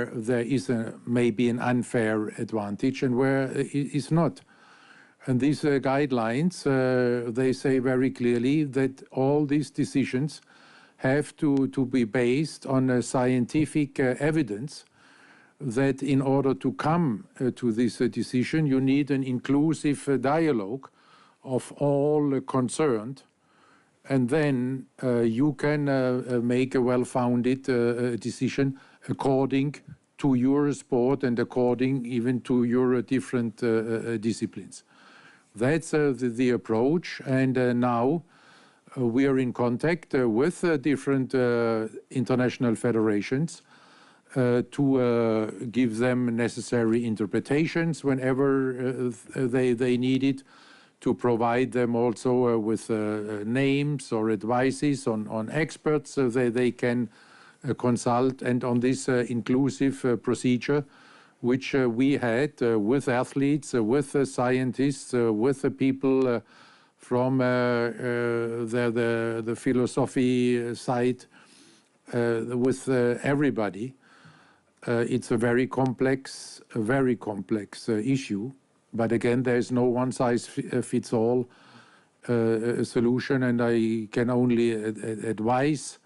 where there is maybe an unfair advantage and where it is not. And these guidelines, they say very clearly that all these decisions have to be based on scientific evidence, that in order to come to this decision, you need an inclusive dialogue of all concerned, and then you can make a well-founded decision according to your sport and according even to your different disciplines. That's the approach, and now we are in contact with different international federations to give them necessary interpretations whenever they need it, to provide them also with names or advices on experts so they can consult, and on this inclusive procedure which we had with athletes, with scientists, with the people from the philosophy side, with everybody. It's a very complex issue. But again, there is no one-size-fits-all solution, and I can only advise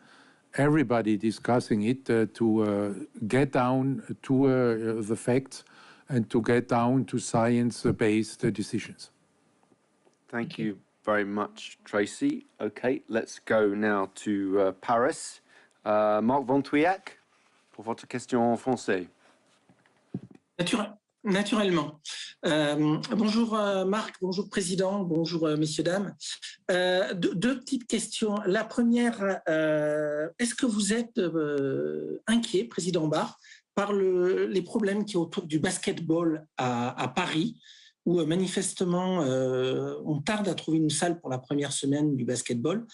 everybody discussing it to get down to the facts and to get down to science-based decisions. Thank you very much, Tracy. Okay, let's go now to Paris. Marc Van Touillac, pour votre question en français. Naturellement. Bonjour Marc, bonjour Président, bonjour messieurs, dames. Deux petites questions. La première, est-ce que vous êtes inquiet, Président Barre, par les problèmes qui sont autour du basketball à Paris, où manifestement on tarde à trouver une salle pour la première semaine du basketball.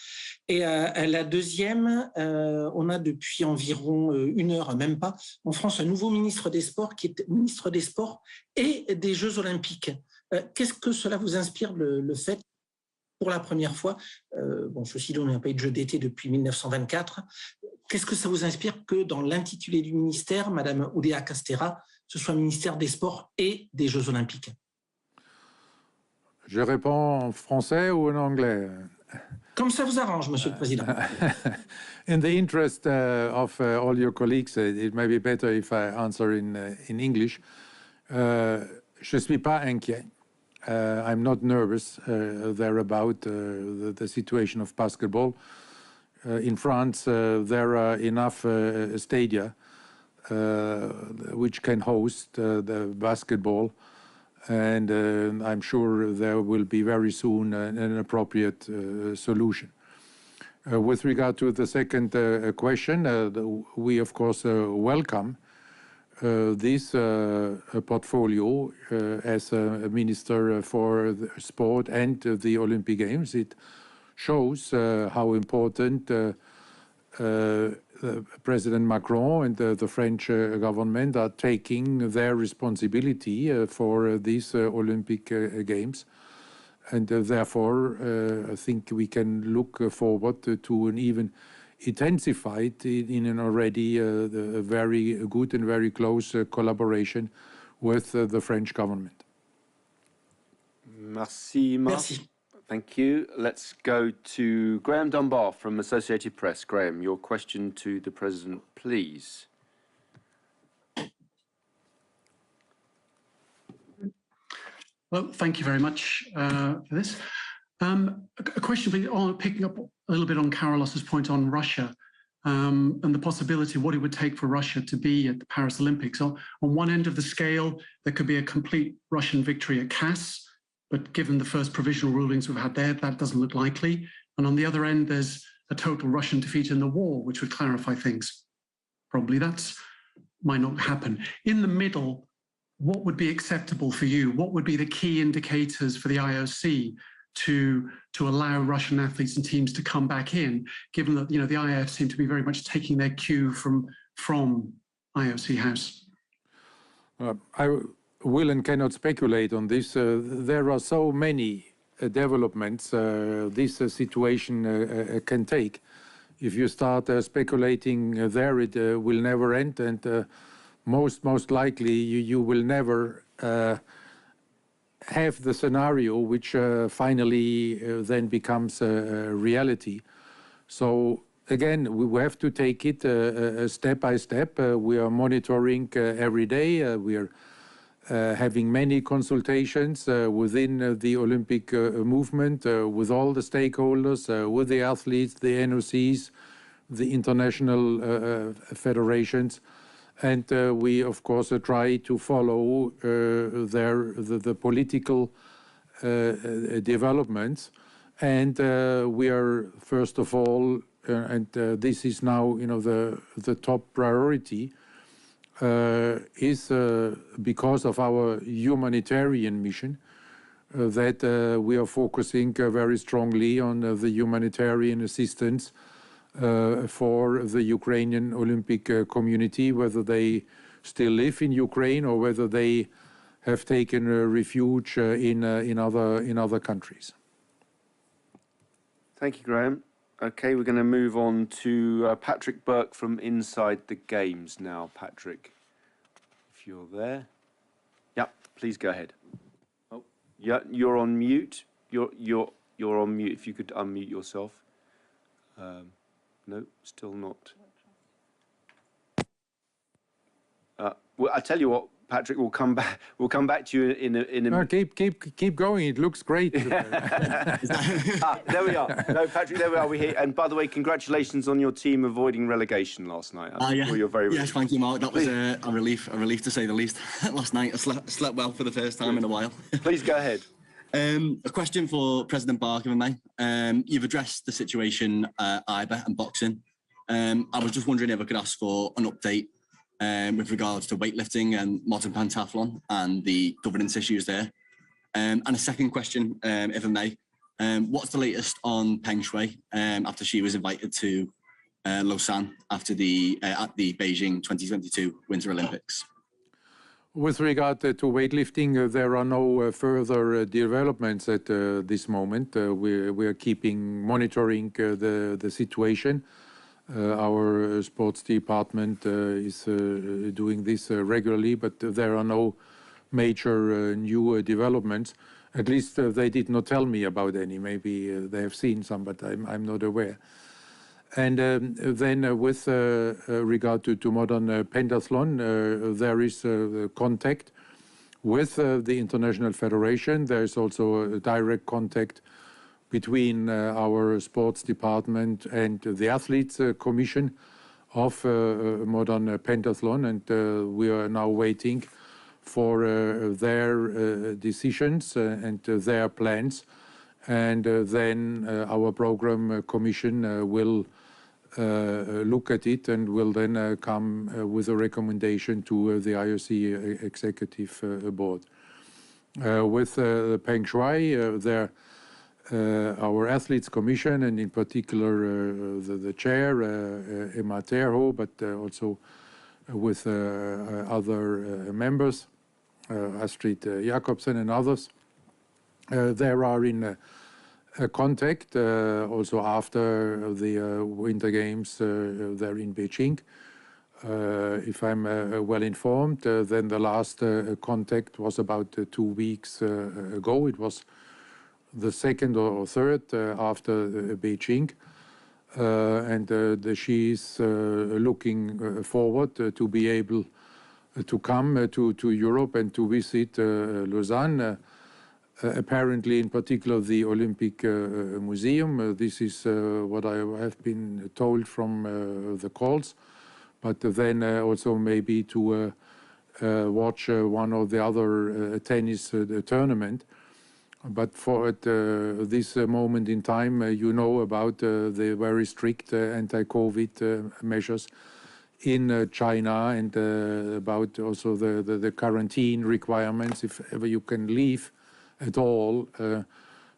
Et la deuxième, on a depuis environ une heure, même pas, en France, un nouveau ministre des Sports qui est ministre des Sports et des Jeux Olympiques. Qu'est-ce que cela vous inspire, le fait, pour la première fois, bon, ceci dit, on n'a pas eu de jeux d'été depuis 1924, qu'est-ce que ça vous inspire que dans l'intitulé du ministère, Madame Oudéa Castéra, ce soit ministère des Sports et des Jeux Olympiques? Je réponds en français ou en anglais? Comme ça vous arrange, Monsieur le Président. In the interest of all your colleagues, it may be better if I answer in English. Je suis pas inquiet. I'm not nervous there about the situation of basketball. In France, there are enough stadia which can host the basketball. And I'm sure there will be very soon an appropriate solution. With regard to the second question, we of course welcome this portfolio as a Minister for the Sport and the Olympic Games. It shows how important President Macron and the French government are taking their responsibility for these Olympic Games. And therefore, I think we can look forward to an even intensified in an already very good and very close collaboration with the French government. Merci, Marc. Merci. Thank you. Let's go to Graham Dunbar from Associated Press. Graham, your question to the President, please. Well, thank you very much for this. A question on picking up a little bit on Carolos's point on Russia and the possibility of what it would take for Russia to be at the Paris Olympics. So on one end of the scale, there could be a complete Russian victory at CAS, but given the first provisional rulings we've had there, that doesn't look likely. And on the other end, there's a total Russian defeat in the war, which would clarify things. Probably that might not happen. In the middle, what would be acceptable for you? What would be the key indicators for the IOC to allow Russian athletes and teams to come back in, given that the IAF seem to be very much taking their cue from IOC House? I will and cannot speculate on this. There are so many developments this situation can take. If you start speculating there, it will never end, and most likely you will never have the scenario which finally then becomes a reality. So again, we have to take it step by step. We are monitoring every day. We are having many consultations within the Olympic movement with all the stakeholders, with the athletes, the NOCs, the international federations. And we, of course, try to follow the political developments. And we are, first of all, and this is now, the top priority, is because of our humanitarian mission that we are focusing very strongly on the humanitarian assistance for the Ukrainian Olympic community, whether they still live in Ukraine or whether they have taken refuge in other countries. Thank you, Graham. Okay, we're going to move on to Patrick Burke from Inside the Games now. Patrick, if you're there. Yeah, please go ahead. Oh, yeah, you're on mute. You're on mute. If you could unmute yourself. No, still not. Well, I tell you what, Patrick, we'll come back. We'll come back to you in a. No, keep going. It looks great. There we are. No, Patrick, there we are. We're here. And by the way, congratulations on your team avoiding relegation last night. Yeah. You're very yes, thank you, Mark. That was a relief to say the least. Last night, I slept well for the first time in a while. Please go ahead. A question for President Barker, if I may. You've addressed the situation IBA and boxing. I was just wondering if I could ask for an update with regards to weightlifting and modern pentathlon and the governance issues there. And a second question, if I may. What's the latest on Peng Shuai after she was invited to Lausanne after at the Beijing 2022 Winter Olympics? With regard to weightlifting, there are no further developments at this moment. We are monitoring the situation. Our sports department is doing this regularly, but there are no major new developments. At least they did not tell me about any. Maybe they have seen some, but I'm not aware. And then with regard to modern pentathlon, there is contact with the International Federation. There is also a direct contact between our sports department and the Athletes Commission of modern pentathlon. And we are now waiting for their decisions and their plans. And then our program commission will look at it and will then come with a recommendation to the IOC Executive Board. With Peng Shuai, our Athletes Commission, and in particular the chair, Emma Terho, but also with other members, Astrid Jakobsen and others, there are in contact also after the Winter Games there in Beijing. If I'm well informed, then the last contact was about 2 weeks ago. It was the second or third after Beijing. And she is looking forward to be able to come to Europe and to visit Lausanne. Apparently, in particular, the Olympic Museum. This is what I have been told from the calls. But then also maybe to watch one or the other tennis tournament. But for at this moment in time, you know about the very strict anti-COVID measures in China, and about also the quarantine requirements if ever you can leave at all.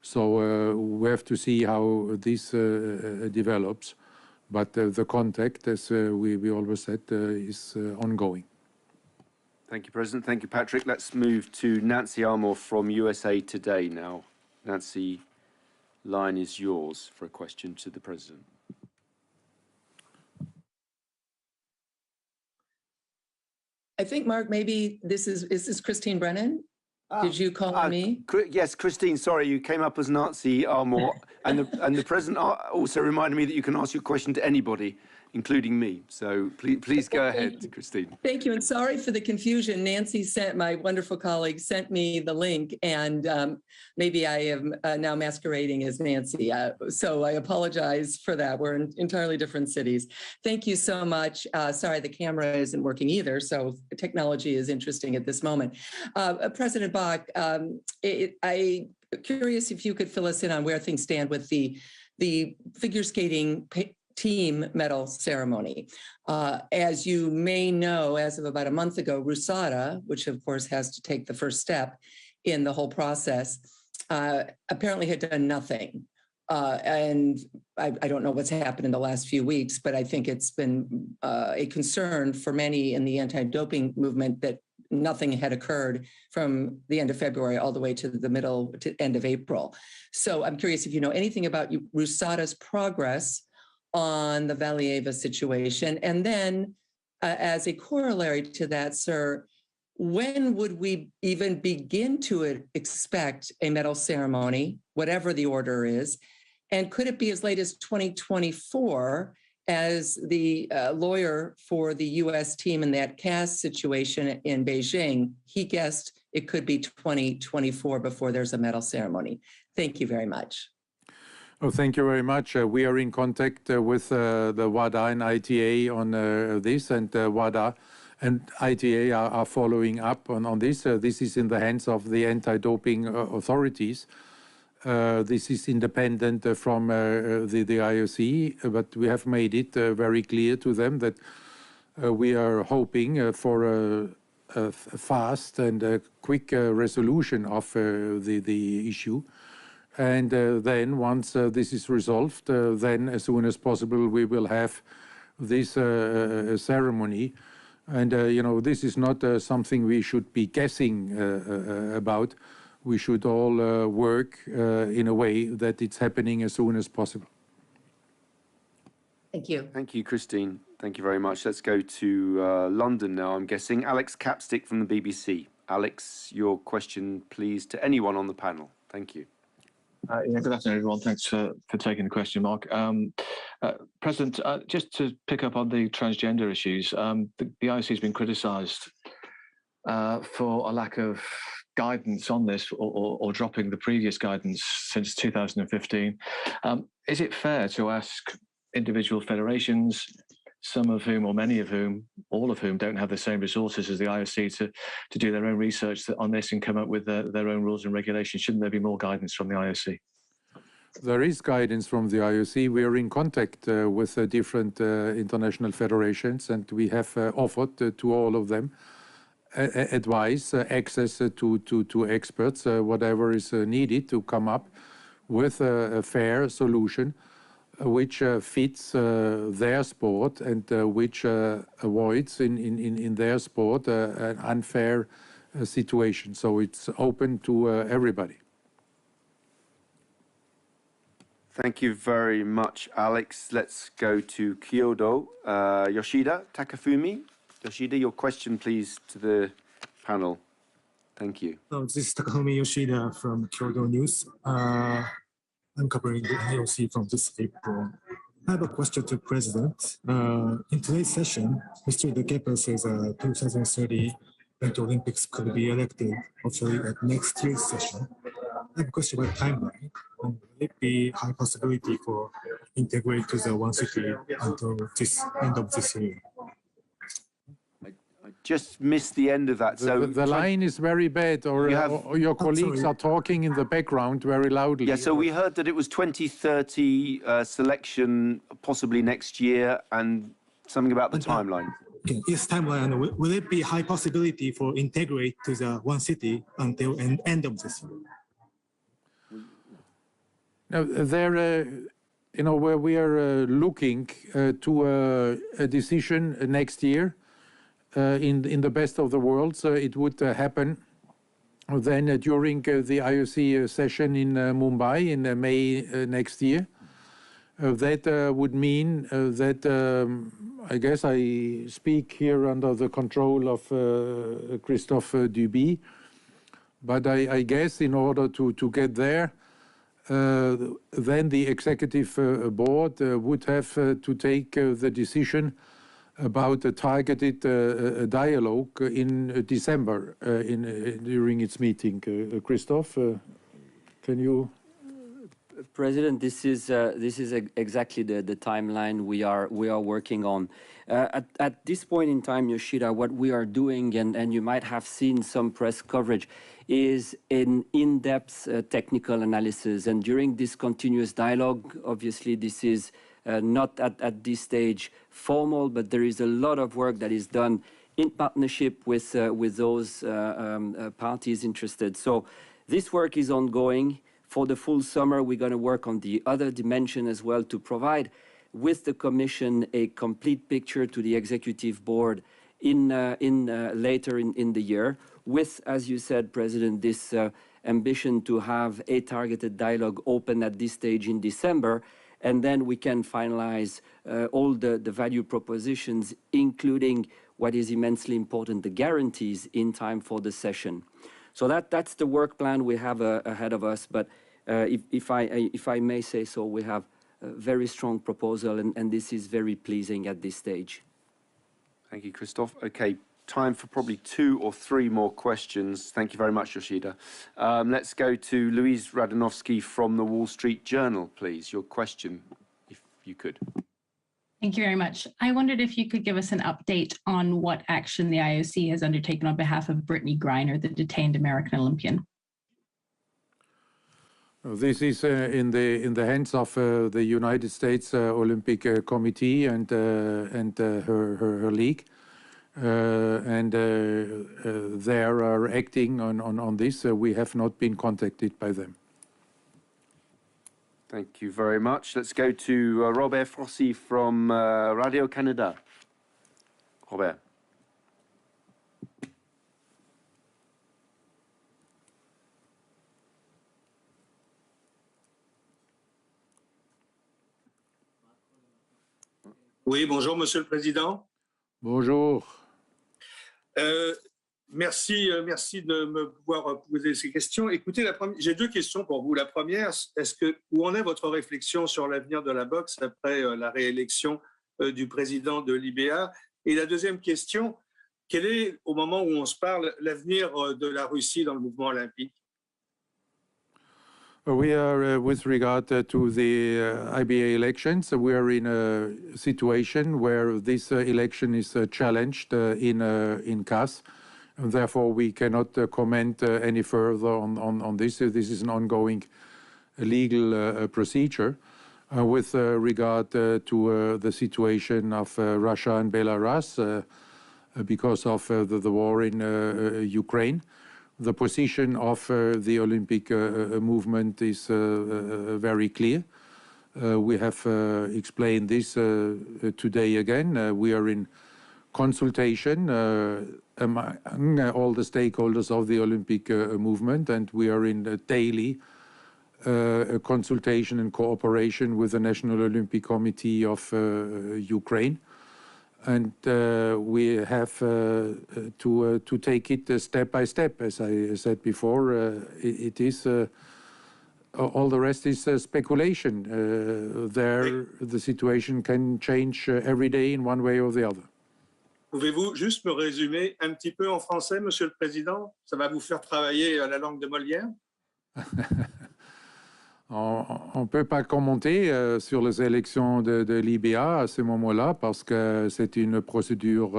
So we have to see how this develops. But the contact, as we always said, is ongoing. Thank you, President. Thank you, Patrick. Let's move to Nancy Armour from USA Today now. Nancy, line is yours for a question to the President. I think, Mark, maybe is this Christine Brennan? Did you call on me? Yes, Christine, sorry, you came up as Nazi Armour, and the president also reminded me that you can ask your question to anybody, including me. So please go ahead, Christine. Thank you, and sorry for the confusion. Nancy my wonderful colleague, sent me the link, and maybe I am now masquerading as Nancy. So I apologize for that. We're in entirely different cities. Thank you so much. Sorry, the camera isn't working either, so technology is interesting at this moment. President Bach, I'm curious if you could fill us in on where things stand with the figure skating team medal ceremony. As you may know, as of about a month ago, RUSADA, which of course has to take the first step in the whole process, apparently had done nothing. And I don't know what's happened in the last few weeks, but I think it's been a concern for many in the anti-doping movement that nothing had occurred from the end of February all the way to the end of April. So I'm curious if you know anything about RUSADA's progress on the Valieva situation. And then as a corollary to that, sir, when would we even begin to expect a medal ceremony, whatever the order is? And could it be as late as 2024, as the lawyer for the U.S. team in that cast situation in Beijing, he guessed it could be 2024 before there's a medal ceremony. Thank you very much. Oh, thank you very much. We are in contact with the WADA and ITA on this, and WADA and ITA are following up on this. This is in the hands of the anti-doping authorities. This is independent from the IOC, but we have made it very clear to them that we are hoping for a fast and a quick resolution of the issue. And then once this is resolved, then as soon as possible, we will have this ceremony. And, you know, this is not something we should be guessing about. We should all work in a way that it's happening as soon as possible. Thank you. Thank you, Christine. Thank you very much. Let's go to London now, I'm guessing. Alex Capstick from the BBC. Alex, your question, please, to anyone on the panel. Thank you. Yeah, good afternoon, everyone. Thanks for taking the question, Mark. President, just to pick up on the transgender issues, the IOC has been criticised for a lack of guidance on this or dropping the previous guidance since 2015. Is it fair to ask individual federations, some of whom or many of whom, all of whom don't have the same resources as the IOC to do their own research on this and come up with their own rules and regulations? Shouldn't there be more guidance from the IOC? There is guidance from the IOC. We are in contact with different international federations, and we have offered to all of them advice, access to experts, whatever is needed to come up with a fair solution which fits their sport and which avoids in their sport an unfair situation. So it's open to everybody. Thank you very much, Alex. Let's go to Kyoto. Yoshida Takafumi. Yoshida, your question, please, to the panel. Thank you. This is Takafumi Yoshida from Kyoto News. I'm covering the IOC from this April. I have a question to the President. In today's session, Mr. De Keper says 2030 Winter Olympics could be elected officially at next year's session. I have a question about timeline. Will it be high possibility for integrate to the one city until this end of this year? Just missed the end of that. So the line is very bad, or your colleagues are talking in the background very loudly. Yeah, so we heard that it was 2030 selection, possibly next year, and something about the timeline. Okay. Yes, timeline. Will it be high possibility for integrate to the one city until end of this year? Now, there, you know, where we are looking to a decision next year. In the best of the worlds, it would happen then during the IOC session in Mumbai in May next year. that would mean that I guess I speak here under the control of Christophe Duby, but I guess in order to get there, then the executive board would have to take the decision about a targeted dialogue in December during its meeting. Christophe, can you? President, this is exactly the timeline we are working on. At this point in time, Yoshida, what we are doing, and you might have seen some press coverage, is an in-depth technical analysis. And during this continuous dialogue, obviously this is not at this stage formal, but there is a lot of work that is done in partnership with those parties interested. So this work is ongoing. For the full summer, we're going to work on the other dimension as well to provide with the Commission a complete picture to the Executive Board later in the year with, as you said, President, this ambition to have a targeted dialogue open at this stage in December, and then we can finalize all the value propositions, including what is immensely important, the guarantees in time for the session. So that's the work plan we have ahead of us. But if I may say so, we have a very strong proposal, and this is very pleasing at this stage. Thank you, Christophe. Okay, time for probably 2 or 3 more questions. Thank you very much, Yoshida. Let's go to Louise Radonovsky from the Wall Street Journal, please. Your question, if you could. Thank you very much. I wondered if you could give us an update on what action the IOC has undertaken on behalf of Brittany Griner, the detained American Olympian. This is in the hands of the United States Olympic Committee and her league, and they are acting on this. We have not been contacted by them. Thank you very much. Let's go to Robert Frossi from Radio-Canada. Robert. Oui, bonjour, Monsieur le Président. Bonjour. Merci de me pouvoir poser ces questions. Écoutez, j'ai 2 questions pour vous. La première, où en est votre réflexion sur l'avenir de la boxe après la réélection du président de l'IBA? Et la deuxième question, quel est, au moment où on se parle, l'avenir de la Russie dans le mouvement olympique? We are, with regard to the IBA elections, we are in a situation where this election is challenged in CAS. And therefore, we cannot comment any further on this. This is an ongoing legal procedure. With regard to the situation of Russia and Belarus because of the war in Ukraine, the position of the Olympic movement is very clear. We have explained this today again. We are in consultation among all the stakeholders of the Olympic movement, and we are in a daily consultation and cooperation with the National Olympic Committee of Ukraine. And we have to take it step by step. As I said before, it is all the rest is speculation. The situation can change every day in one way or the other. Pouvez-vous juste me résumer un petit peu en français, Monsieur le Président? Ça va vous faire travailler la langue de Molière? On ne peut pas commenter sur les élections de l'IBA à ce moment-là parce que c'est une procédure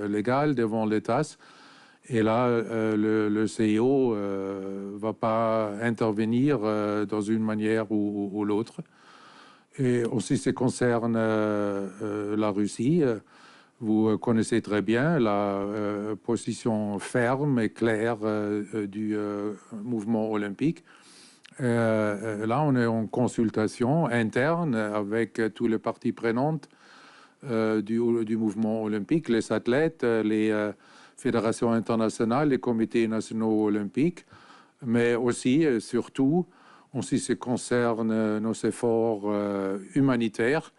légale devant l'État. Et là, le CIO ne va pas intervenir dans une manière ou l'autre. Et aussi, ce qui concerne la Russie, vous connaissez très bien la position ferme et claire du mouvement olympique. Là, on est en consultation interne avec tous les parties prenantes du mouvement olympique, les athlètes, les fédérations internationales, les comités nationaux olympiques, mais aussi, surtout, en ce qui concerne nos efforts humanitaires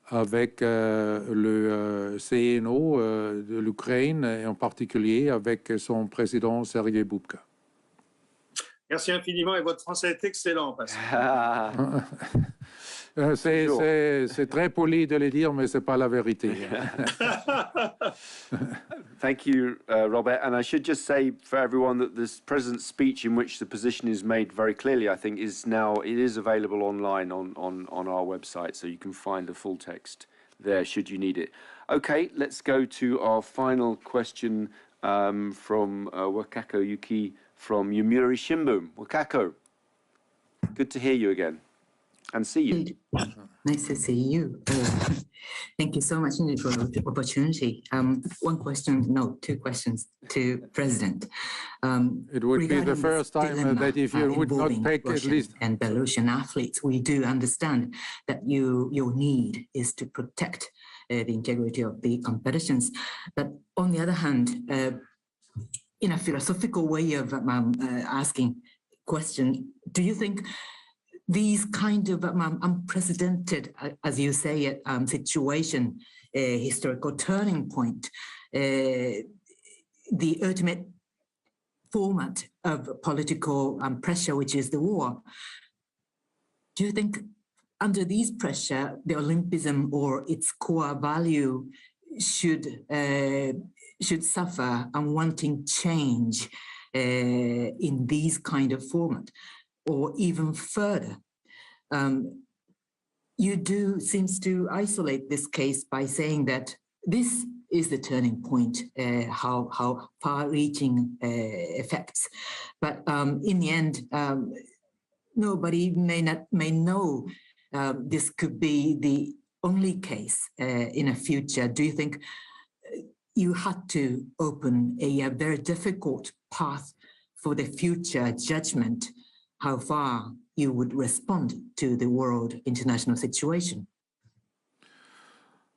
avec le CNO de l'Ukraine et en particulier avec son président Sergei Boubka. Merci infiniment et votre français est excellent, Pascal. C'est très poli de le dire, mais ce n'est pas la vérité. Thank you, Robert. And I should just say for everyone that this President's speech, in which the position is made very clearly, I think is available online on our website, so you can find the full text there should you need it. Okay, let's go to our final question from Wakako Yuki from Yomiuri Shimbun. Wakako, good to hear you again and see you. Nice to see you. Thank you so much for the opportunity. One question, no, two questions to President. It would be the first time that if you would not pick at least... And Belarusian athletes, we do understand that your need is to protect the integrity of the competitions. But on the other hand, in a philosophical way of asking question, do you think these kind of unprecedented, as you say it, situation, historical turning point, the ultimate format of political pressure, which is the war, do you think under these pressure, the Olympism or its core value should suffer unwanting change in these kind of format? Or even further, you do seems to isolate this case by saying that this is the turning point, how far-reaching effects. But in the end, nobody may know this could be the only case in a future. Do you think you had to open a very difficult path for the future judgment how far you would respond to the world international situation?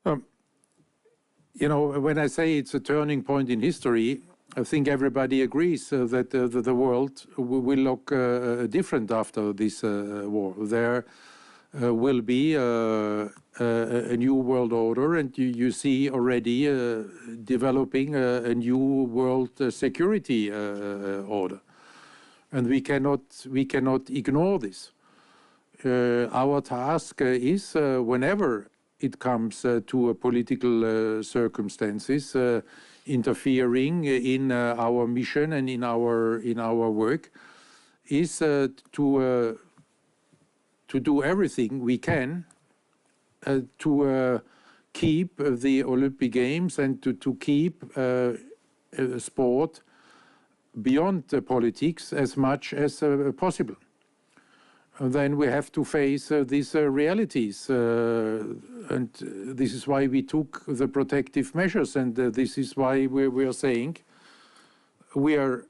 You know, when I say it's a turning point in history, I think everybody agrees that the world will look different after this war. There will be a new world order, and you see already developing a new world security order. And we cannot ignore this. Our task is, whenever it comes to political circumstances, interfering in our mission and in our work, is to do everything we can to keep the Olympic Games and to keep sport beyond politics as much as possible. And then we have to face these realities, and this is why we took the protective measures, and this is why we are saying we are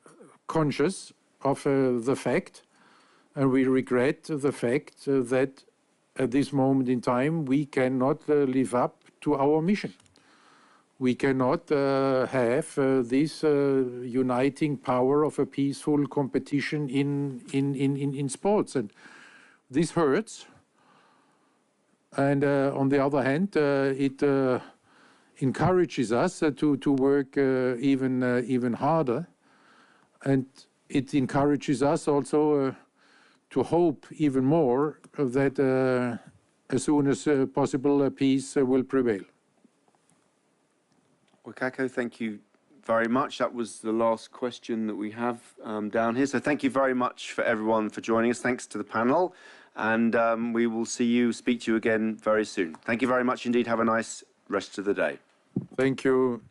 conscious of the fact, and we regret the fact that at this moment in time we cannot live up to our mission. We cannot have this uniting power of a peaceful competition in sports, and this hurts. And on the other hand, it encourages us to work even harder, and it encourages us also to hope even more that as soon as possible peace will prevail. Wakako, thank you very much. That was the last question that we have down here. So thank you very much for everyone for joining us. Thanks to the panel. And we will speak to you again very soon. Thank you very much indeed. Have a nice rest of the day. Thank you.